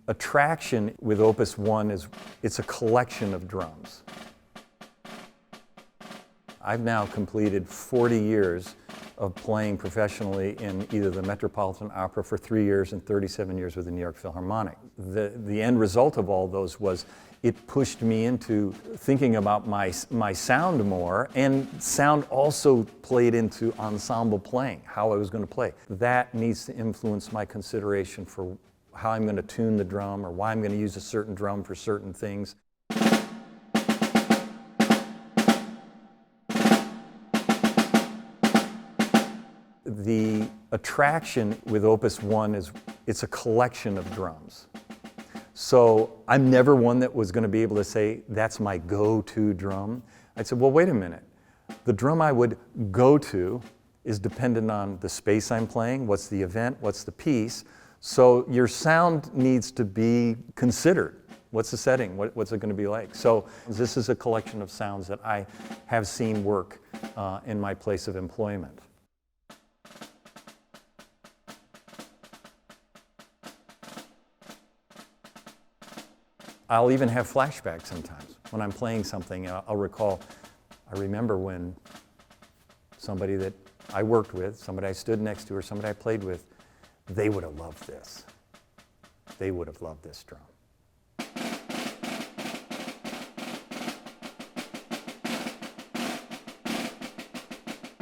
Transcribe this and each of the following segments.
attraction with Opus One is it's a collection of drums. I've now completed 40 years of playing professionally in either the Metropolitan Opera for 3 years and 37 years with the New York Philharmonic. The end result of all those was it pushed me into thinking about my sound more, and sound also played into ensemble playing, how I was going to play. That needs to influence my consideration for how I'm going to tune the drum or why I'm going to use a certain drum for certain things. The attraction with Opus One is it's a collection of drums. So I'm never one that was going to be able to say, that's my go-to drum. I said, well, wait a minute. The drum I would go to is dependent on the space I'm playing, what's the event, what's the piece. So your sound needs to be considered. What's the setting? What's it going to be like? So this is a collection of sounds that I have seen work in my place of employment. I'll even have flashbacks sometimes. When I'm playing something, I'll recall, I remember when somebody that I worked with, somebody I stood next to, or somebody I played with, they would have loved this. They would have loved this drum.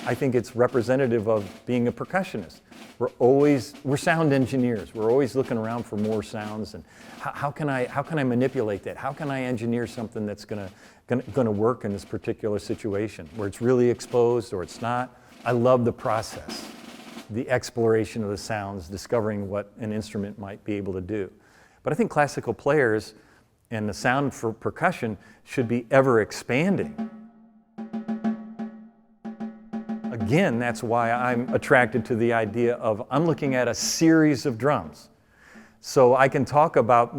I think it's representative of being a percussionist. We're sound engineers. We're always looking around for more sounds, and how can I manipulate that? How can I engineer something that's gonna work in this particular situation, where it's really exposed or it's not? I love the process, the exploration of the sounds, discovering what an instrument might be able to do. But I think classical players and the sound for percussion should be ever expanding. Again, that's why I'm attracted to the idea of I'm looking at a series of drums. So I can talk about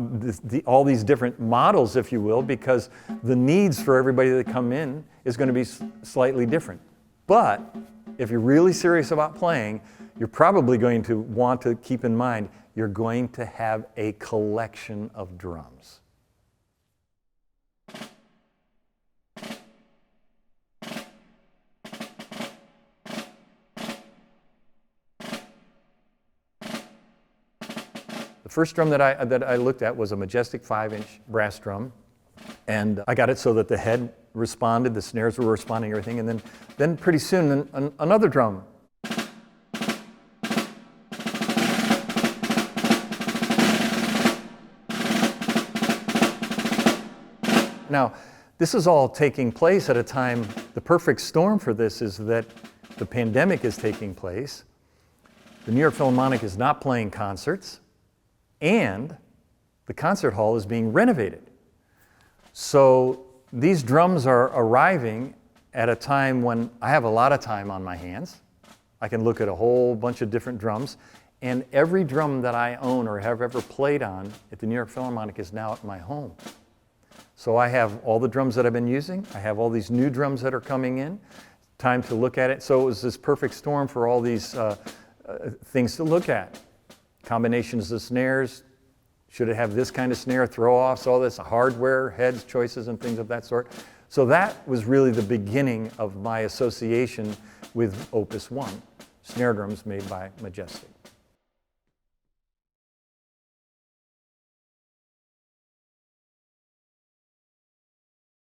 all these different models, if you will, because the needs for everybody that come in is going to be slightly different. But if you're really serious about playing, you're probably going to want to keep in mind you're going to have a collection of drums. The first drum that I looked at was a MAJESTIC 5-inch brass drum, and I got it so that the head responded, the snares were responding, everything, and then pretty soon another drum. Now, this is all taking place at a time, the perfect storm for this is that the pandemic is taking place, the New York Philharmonic is not playing concerts, and the concert hall is being renovated. So these drums are arriving at a time when I have a lot of time on my hands. I can look at a whole bunch of different drums, and every drum that I own or have ever played on at the New York Philharmonic is now at my home. So I have all the drums that I've been using. I have all these new drums that are coming in. Time to look at it. So it was this perfect storm for all these things to look at. Combinations of snares. Should it have this kind of snare, throw-offs, all this hardware, heads, choices, and things of that sort. So that was really the beginning of my association with Opus One, snare drums made by MAJESTIC.